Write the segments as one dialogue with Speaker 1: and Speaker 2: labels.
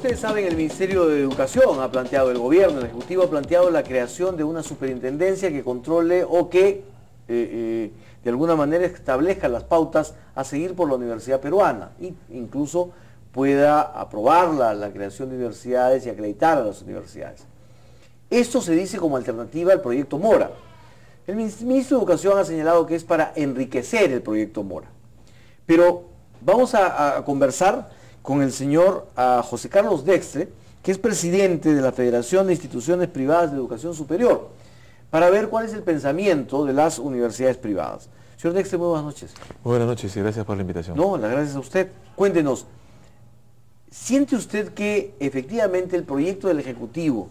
Speaker 1: ustedes saben, el Ministerio de Educación ha planteado, el gobierno, el Ejecutivo ha planteado la creación de una superintendencia que controle o que de alguna manera establezca las pautas a seguir por la universidad peruana e incluso pueda aprobar la creación de universidades y acreditar a las universidades. Esto se dice como alternativa al proyecto Mora. El ministro de Educación ha señalado que es para enriquecer el proyecto Mora. Pero vamos a conversar con el señor José Carlos Dextre, que es presidente de la Federación de Instituciones Privadas de Educación Superior, para ver cuál es el pensamiento de las universidades privadas. Señor Dextre, muy buenas noches.
Speaker 2: Muy buenas noches y gracias por la invitación.
Speaker 1: No, las gracias a usted. Cuéntenos, ¿siente usted que efectivamente el proyecto del Ejecutivo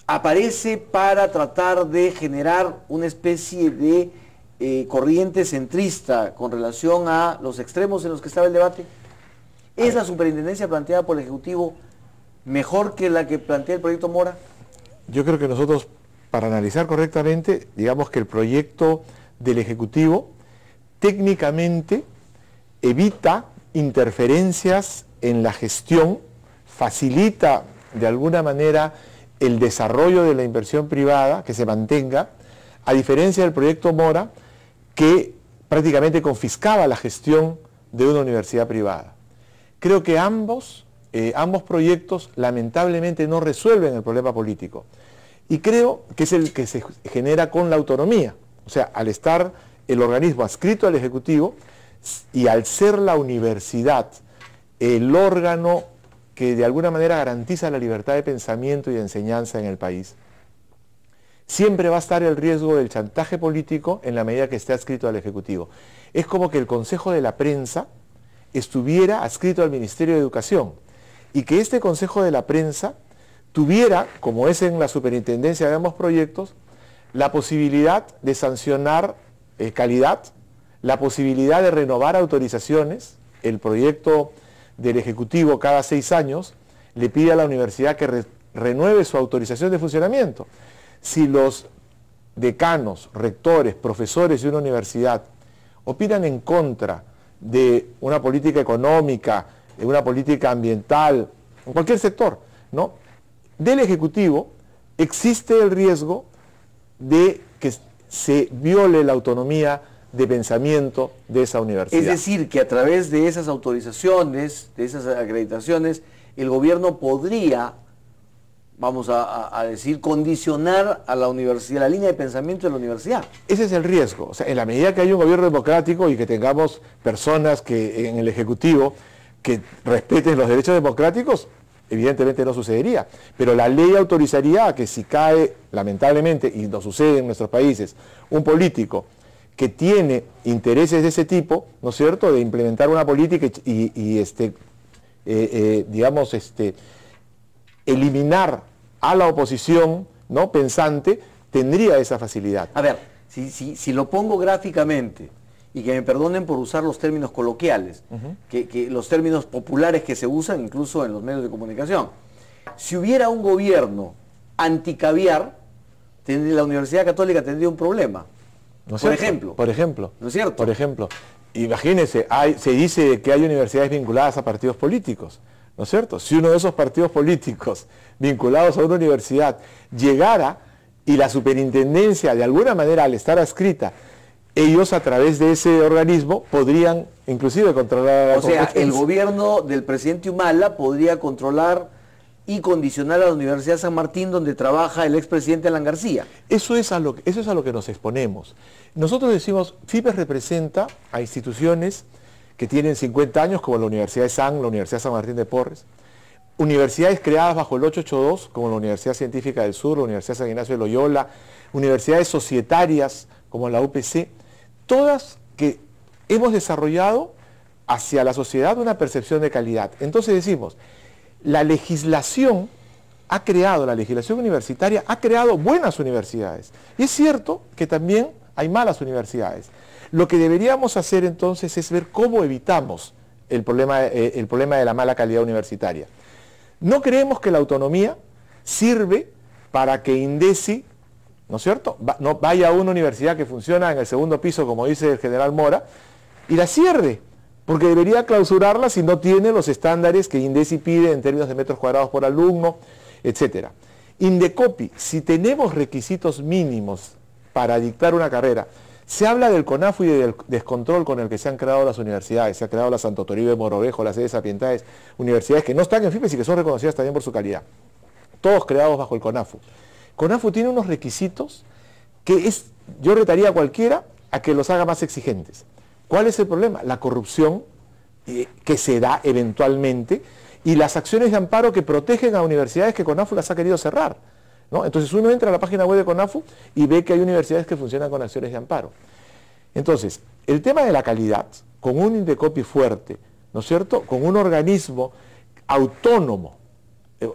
Speaker 1: aparece para tratar de generar una especie de corriente centrista con relación a los extremos en los que estaba el debate? ¿Es la superintendencia planteada por el Ejecutivo mejor que la que plantea el proyecto Mora?
Speaker 2: Yo creo que nosotros, para analizar correctamente, digamos que el proyecto del Ejecutivo técnicamente evita interferencias en la gestión, facilita de alguna manera el desarrollo de la inversión privada, que se mantenga, a diferencia del proyecto Mora, que prácticamente confiscaba la gestión de una universidad privada. Creo que ambos proyectos lamentablemente no resuelven el problema político. Y creo que es el que se genera con la autonomía. O sea, al estar el organismo adscrito al Ejecutivo y al ser la universidad el órgano que de alguna manera garantiza la libertad de pensamiento y de enseñanza en el país, siempre va a estar el riesgo del chantaje político en la medida que esté adscrito al Ejecutivo. Es como que el Consejo de la Prensa estuviera adscrito al Ministerio de Educación y que este Consejo de la Prensa tuviera, como es en la superintendencia de ambos proyectos, la posibilidad de sancionar calidad, la posibilidad de renovar autorizaciones. El proyecto del Ejecutivo cada 6 años le pide a la universidad que renueve su autorización de funcionamiento. Si los decanos, rectores, profesores de una universidad opinan en contra de una política económica, de una política ambiental, en cualquier sector, ¿no?, del Ejecutivo, existe el riesgo de que se viole la autonomía de pensamiento de esa universidad.
Speaker 1: Es decir, que a través de esas autorizaciones, de esas acreditaciones, el gobierno podría, vamos a decir, condicionar a la universidad, la línea de pensamiento de la universidad.
Speaker 2: Ese es el riesgo. O sea, en la medida que hay un gobierno democrático y que tengamos personas que en el Ejecutivo que respeten los derechos democráticos, evidentemente no sucedería. Pero la ley autorizaría a que si cae, lamentablemente, y nos sucede en nuestros países, un político que tiene intereses de ese tipo, ¿no es cierto?, de implementar una política y eliminar a la oposición, ¿no?, pensante, tendría esa facilidad.
Speaker 1: A ver, si lo pongo gráficamente, y que me perdonen por usar los términos coloquiales, que los términos populares que se usan incluso en los medios de comunicación. Si hubiera un gobierno anticaviar, la Universidad Católica tendría un problema.
Speaker 2: ¿No es
Speaker 1: por
Speaker 2: cierto?
Speaker 1: ejemplo.
Speaker 2: Por ejemplo.
Speaker 1: ¿No es cierto?
Speaker 2: Por ejemplo. Imagínense, se dice que hay universidades vinculadas a partidos políticos, ¿no es cierto? Si uno de esos partidos políticos vinculados a una universidad llegara y la superintendencia, de alguna manera, al estar adscrita, ellos a través de ese organismo podrían inclusive controlar la competencia.
Speaker 1: O sea, el gobierno del presidente Humala podría controlar y condicionar a la Universidad de San Martín, donde trabaja el expresidente Alan García.
Speaker 2: Eso es a lo que nos exponemos. Nosotros decimos, FIPES representa a instituciones que tienen 50 años, como la Universidad de la Universidad San Martín de Porres, universidades creadas bajo el 882, como la Universidad Científica del Sur, la Universidad San Ignacio de Loyola, universidades societarias, como la UPC, todas que hemos desarrollado hacia la sociedad una percepción de calidad. Entonces decimos, la legislación universitaria ha creado buenas universidades. Y es cierto que también hay malas universidades. Lo que deberíamos hacer entonces es ver cómo evitamos el problema de la mala calidad universitaria. No creemos que la autonomía sirve para que INDECI, ¿no es cierto?, no vaya a una universidad que funciona en el segundo piso, como dice el general Mora, y la cierre, porque debería clausurarla si no tiene los estándares que INDECI pide en términos de metros cuadrados por alumno, etc. Indecopi, si tenemos requisitos mínimos para dictar una carrera, se habla del CONAFU y del descontrol con el que se han creado las universidades, se ha creado la Santo Toribio de Mogrovejo, las sedes sapientales, universidades que no están en FIPES y que son reconocidas también por su calidad, todos creados bajo el CONAFU. CONAFU tiene unos requisitos que yo retaría a cualquiera a que los haga más exigentes. ¿Cuál es el problema? La corrupción que se da eventualmente y las acciones de amparo que protegen a universidades que CONAFU las ha querido cerrar, ¿no? Entonces uno entra a la página web de CONAFU y ve que hay universidades que funcionan con acciones de amparo. Entonces, el tema de la calidad, con un Indecopi fuerte, ¿no es cierto?, con un organismo autónomo,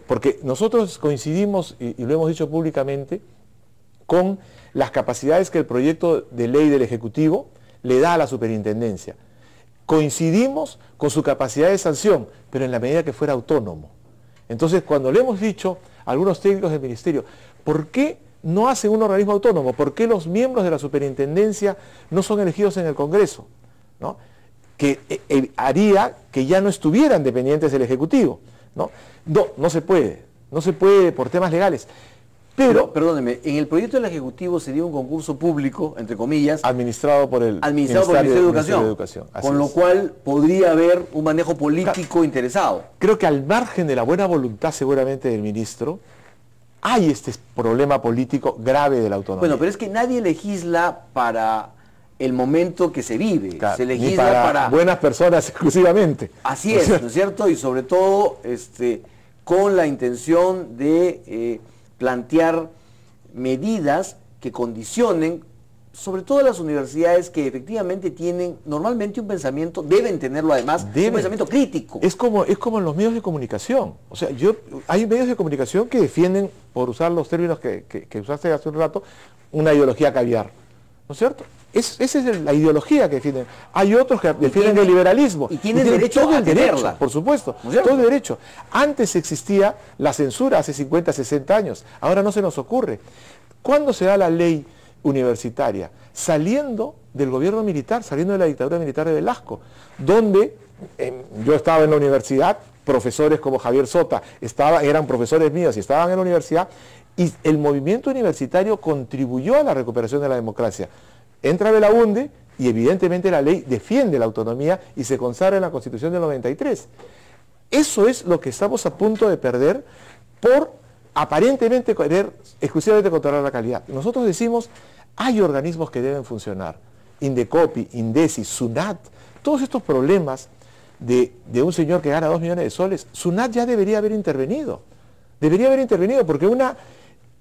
Speaker 2: porque nosotros coincidimos, y lo hemos dicho públicamente, con las capacidades que el proyecto de ley del Ejecutivo le da a la superintendencia. Coincidimos con su capacidad de sanción, pero en la medida que fuera autónomo. Entonces, cuando le hemos dicho a algunos técnicos del ministerio, ¿por qué no hacen un organismo autónomo? ¿Por qué los miembros de la superintendencia no son elegidos en el Congreso, ¿no? Que haría que ya no estuvieran dependientes del Ejecutivo, ¿no? No se puede por temas legales. Pero,
Speaker 1: perdóneme, en el proyecto del Ejecutivo sería un concurso público, entre comillas,
Speaker 2: administrado por el
Speaker 1: Ministerio de Educación, con lo cual podría haber un manejo político interesado.
Speaker 2: Creo que al margen de la buena voluntad seguramente del ministro, hay este problema político grave de la autonomía.
Speaker 1: Bueno, pero es que nadie legisla para el momento que se vive,
Speaker 2: claro,
Speaker 1: se legisla para
Speaker 2: buenas personas exclusivamente.
Speaker 1: Así es, ¿no es cierto? Y sobre todo con la intención de plantear medidas que condicionen, sobre todo las universidades que efectivamente tienen normalmente un pensamiento, deben tenerlo además, un pensamiento crítico.
Speaker 2: Es como en los medios de comunicación. O sea, hay medios de comunicación que defienden, por usar los términos que usaste hace un rato, una ideología caviar, ¿no es cierto? Esa es la ideología que defienden. Hay otros que defienden el liberalismo.
Speaker 1: Y tienen derecho
Speaker 2: todo
Speaker 1: a
Speaker 2: el derecho,
Speaker 1: tenerla.
Speaker 2: por supuesto,
Speaker 1: ¿No es cierto?
Speaker 2: todo el derecho. Antes existía la censura, hace 50, 60 años. Ahora no se nos ocurre. ¿Cuándo se da la ley universitaria? Saliendo del gobierno militar, saliendo de la dictadura militar de Velasco, donde yo estaba en la universidad, profesores como Javier Sota eran profesores míos y estaban en la universidad, y el movimiento universitario contribuyó a la recuperación de la democracia. Entra Belaunde y evidentemente la ley defiende la autonomía y se consagra en la Constitución del 93. Eso es lo que estamos a punto de perder por aparentemente querer exclusivamente controlar la calidad. Nosotros decimos, hay organismos que deben funcionar. Indecopi, INDECI, SUNAT, todos estos problemas de un señor que gana 2 millones de soles, SUNAT ya debería haber intervenido. Debería haber intervenido porque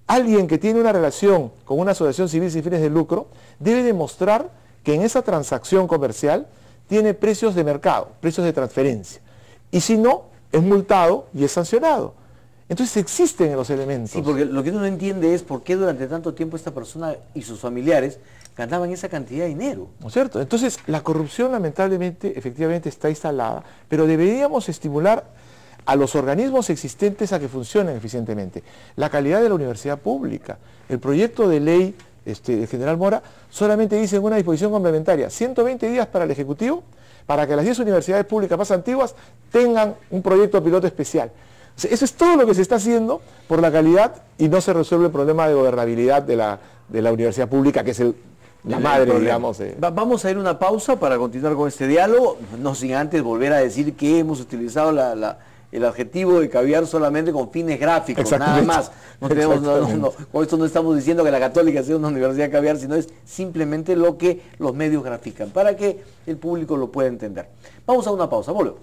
Speaker 2: alguien que tiene una relación con una asociación civil sin fines de lucro debe demostrar que en esa transacción comercial tiene precios de mercado, precios de transferencia. Y si no, es multado y es sancionado. Entonces existen los elementos.
Speaker 1: Sí, porque lo que uno no entiende es por qué durante tanto tiempo esta persona y sus familiares ganaban esa cantidad de dinero.
Speaker 2: ¿No es cierto? Entonces la corrupción lamentablemente, efectivamente está instalada, pero deberíamos estimular a los organismos existentes a que funcionen eficientemente. La calidad de la universidad pública. El proyecto de ley del general Mora solamente dice en una disposición complementaria 120 días para el Ejecutivo para que las 10 universidades públicas más antiguas tengan un proyecto piloto especial. O sea, eso es todo lo que se está haciendo por la calidad y no se resuelve el problema de gobernabilidad de la universidad pública, que es la madre, digamos.
Speaker 1: Vamos a ir a una pausa para continuar con este diálogo, no sin antes volver a decir que hemos utilizado el adjetivo de caviar solamente con fines gráficos, nada más. Con esto no estamos diciendo que la Católica sea una universidad caviar, sino es simplemente lo que los medios grafican, para que el público lo pueda entender. Vamos a una pausa, volvemos.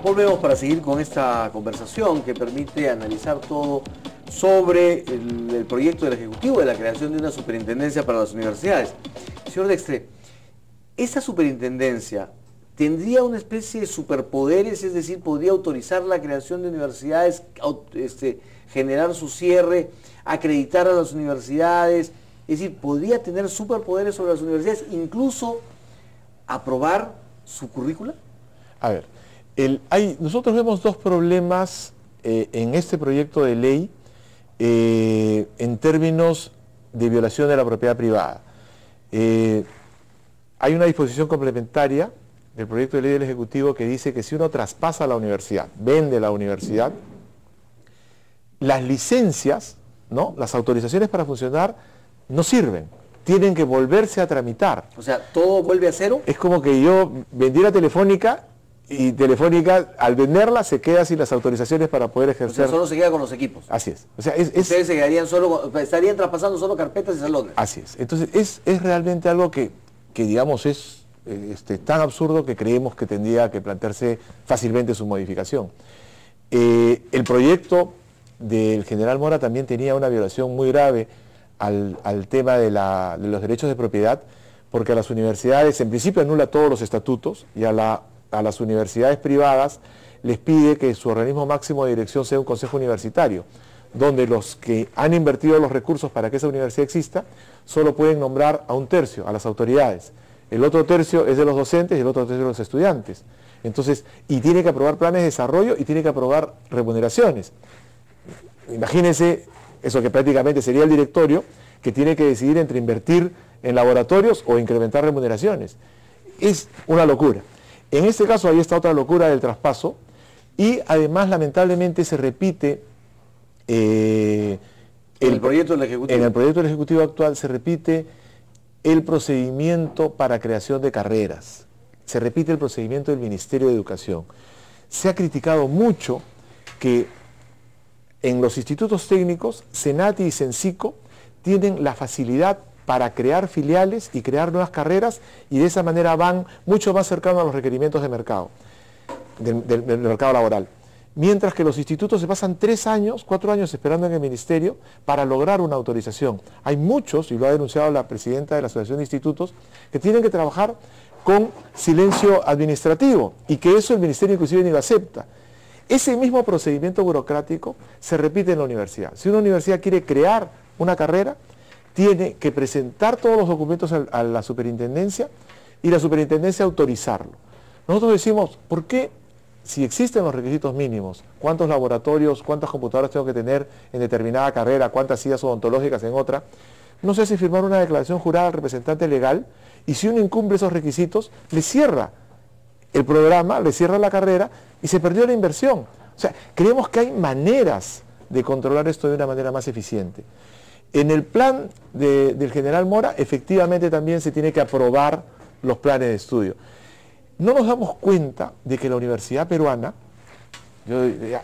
Speaker 1: Volvemos para seguir con esta conversación que permite analizar todo sobre el proyecto del Ejecutivo de la creación de una superintendencia para las universidades. Señor Dextre, esta superintendencia tendría una especie de superpoderes, es decir, podría autorizar la creación de universidades, generar su cierre, acreditar a las universidades, es decir, podría tener superpoderes sobre las universidades, incluso aprobar su currícula.
Speaker 2: A ver, nosotros vemos dos problemas en este proyecto de ley en términos de violación de la propiedad privada. hay una disposición complementaria del proyecto de ley del Ejecutivo que dice que si uno traspasa la universidad, vende la universidad, las licencias, ¿no?, las autorizaciones para funcionar no sirven, tienen que volverse a tramitar.
Speaker 1: O sea, ¿todo vuelve a cero?
Speaker 2: Es como que yo vendiera Telefónica y Telefónica, al venderla, se queda sin las autorizaciones para poder ejercer.
Speaker 1: O sea, solo se queda con los equipos.
Speaker 2: Así es. O sea,
Speaker 1: ustedes se quedarían estarían traspasando solo carpetas y salones.
Speaker 2: Así es. Entonces, es realmente algo que digamos, es tan absurdo que creemos que tendría que plantearse fácilmente su modificación. El proyecto del general Mora también tenía una violación muy grave al tema de los derechos de propiedad, porque a las universidades, en principio anula todos los estatutos, y a las universidades privadas les pide que su organismo máximo de dirección sea un consejo universitario, donde los que han invertido los recursos para que esa universidad exista, solo pueden nombrar a un tercio, a las autoridades. El otro tercio es de los docentes y el otro tercio de los estudiantes. Entonces, y tiene que aprobar planes de desarrollo y tiene que aprobar remuneraciones. Imagínense eso, que prácticamente sería el directorio que tiene que decidir entre invertir en laboratorios o incrementar remuneraciones. Es una locura. En este caso ahí está otra locura del traspaso, y además lamentablemente se repite
Speaker 1: en el proyecto del Ejecutivo.
Speaker 2: En el proyecto del Ejecutivo actual se repite el procedimiento para creación de carreras. Se repite el procedimiento del Ministerio de Educación. Se ha criticado mucho que en los institutos técnicos, Senati y Sensico tienen la facilidad para crear filiales y crear nuevas carreras, y de esa manera van mucho más cercanos a los requerimientos de mercado, del mercado laboral. Mientras que los institutos se pasan 3 años, 4 años esperando en el ministerio para lograr una autorización. Hay muchos, y lo ha denunciado la presidenta de la Asociación de Institutos, que tienen que trabajar con silencio administrativo, y que eso el ministerio inclusive ni lo acepta. Ese mismo procedimiento burocrático se repite en la universidad. Si una universidad quiere crear una carrera, tiene que presentar todos los documentos a la superintendencia, y la superintendencia autorizarlo. Nosotros decimos, ¿por qué, si existen los requisitos mínimos, cuántos laboratorios, cuántas computadoras tengo que tener en determinada carrera, cuántas sillas odontológicas en otra, no se hace firmar una declaración jurada al representante legal, y si uno incumple esos requisitos, le cierra el programa, le cierra la carrera y se perdió la inversión? O sea, creemos que hay maneras de controlar esto de una manera más eficiente. En el plan del general Mora, efectivamente también se tiene que aprobar los planes de estudio. No nos damos cuenta de que la universidad peruana,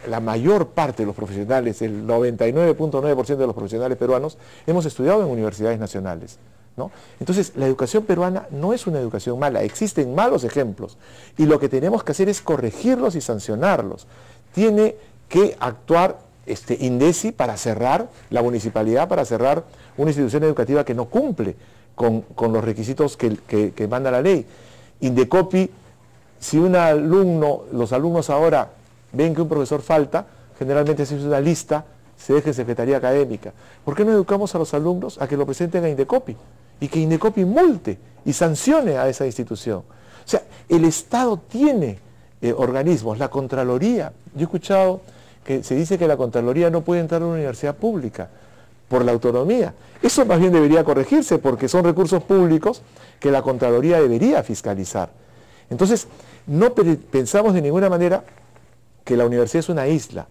Speaker 2: la mayor parte de los profesionales, el 99.9% de los profesionales peruanos, hemos estudiado en universidades nacionales, ¿no? Entonces, la educación peruana no es una educación mala, existen malos ejemplos, y lo que tenemos que hacer es corregirlos y sancionarlos. Tiene que actuar INDECI para cerrar, la municipalidad para cerrar una institución educativa que no cumple con los requisitos que manda la ley. Indecopi, si los alumnos ahora ven que un profesor falta, generalmente se hace una lista, se deja en secretaría académica. ¿Por qué no educamos a los alumnos a que lo presenten a Indecopi? Y que Indecopi multe y sancione a esa institución. O sea, el Estado tiene organismos, la Contraloría. Yo he escuchado que se dice que la Contraloría no puede entrar a una universidad pública por la autonomía. Eso más bien debería corregirse, porque son recursos públicos que la Contraloría debería fiscalizar. Entonces, no pensamos de ninguna manera que la universidad es una isla.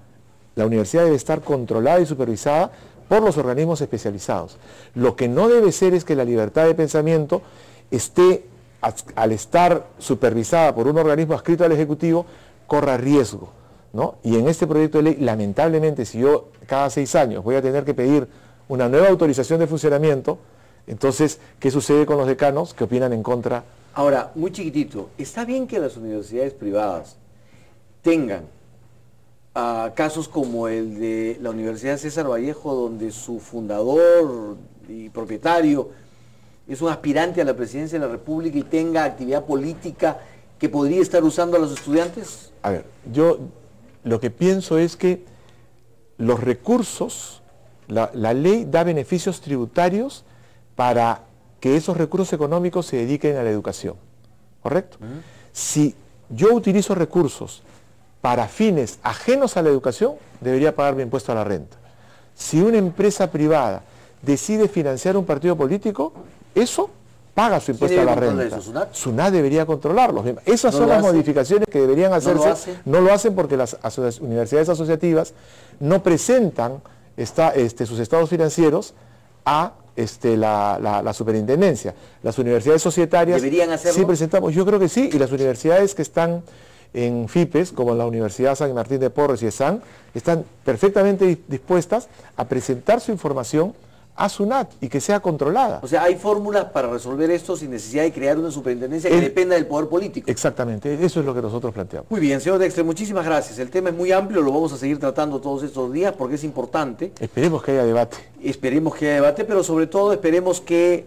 Speaker 2: La universidad debe estar controlada y supervisada por los organismos especializados. Lo que no debe ser es que la libertad de pensamiento esté, al estar supervisada por un organismo adscrito al Ejecutivo, corra riesgo, ¿no? Y en este proyecto de ley, lamentablemente, si yo cada 6 años voy a tener que pedir una nueva autorización de funcionamiento, entonces, ¿qué sucede con los decanos que opinan en contra?
Speaker 1: Ahora, muy chiquitito, ¿está bien que las universidades privadas tengan casos como el de la Universidad César Vallejo, donde su fundador y propietario es un aspirante a la presidencia de la República y tenga actividad política que podría estar usando a los estudiantes?
Speaker 2: A ver, yo lo que pienso es que los recursos, la ley da beneficios tributarios para que esos recursos económicos se dediquen a la educación, ¿correcto? Si yo utilizo recursos para fines ajenos a la educación, debería pagar mi impuesto a la renta. Si una empresa privada decide financiar un partido político, eso paga su impuesto a la renta.
Speaker 1: Eso, ¿SUNAT?
Speaker 2: SUNAT debería controlarlo. Esas son las modificaciones que deberían hacerse. No lo hacen porque las universidades asociativas no presentan sus estados financieros a la superintendencia. Las universidades societarias
Speaker 1: ¿deberían hacerlo?
Speaker 2: Sí presentamos, yo creo que sí, y las universidades que están en FIPES, como la Universidad San Martín de Porres y ESAN, están perfectamente dispuestas a presentar su información a SUNAT y que sea controlada.
Speaker 1: O sea, hay fórmulas para resolver esto sin necesidad de crear una superintendencia que dependa del poder político.
Speaker 2: Exactamente, eso es lo que nosotros planteamos.
Speaker 1: Muy bien, señor Dexter, muchísimas gracias. El tema es muy amplio, lo vamos a seguir tratando todos estos días porque es importante.
Speaker 2: Esperemos que haya debate.
Speaker 1: Esperemos que haya debate, pero sobre todo esperemos que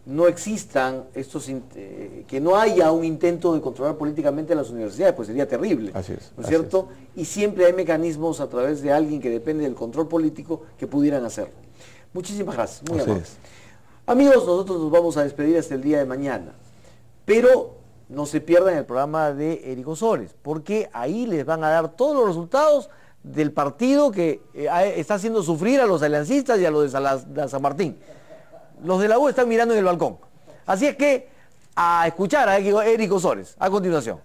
Speaker 1: no existan que no haya un intento de controlar políticamente las universidades, pues sería terrible.
Speaker 2: Así es.
Speaker 1: ¿No es cierto? Y siempre hay mecanismos a través de alguien que depende del control político que pudieran hacerlo. Muchísimas gracias, muy amables. Amigos, nosotros nos vamos a despedir hasta el día de mañana, pero no se pierdan el programa de Eric Osores, porque ahí les van a dar todos los resultados del partido que está haciendo sufrir a los aliancistas y a los de San Martín. Los de la U están mirando en el balcón. Así es que a escuchar a Eric Osores a continuación.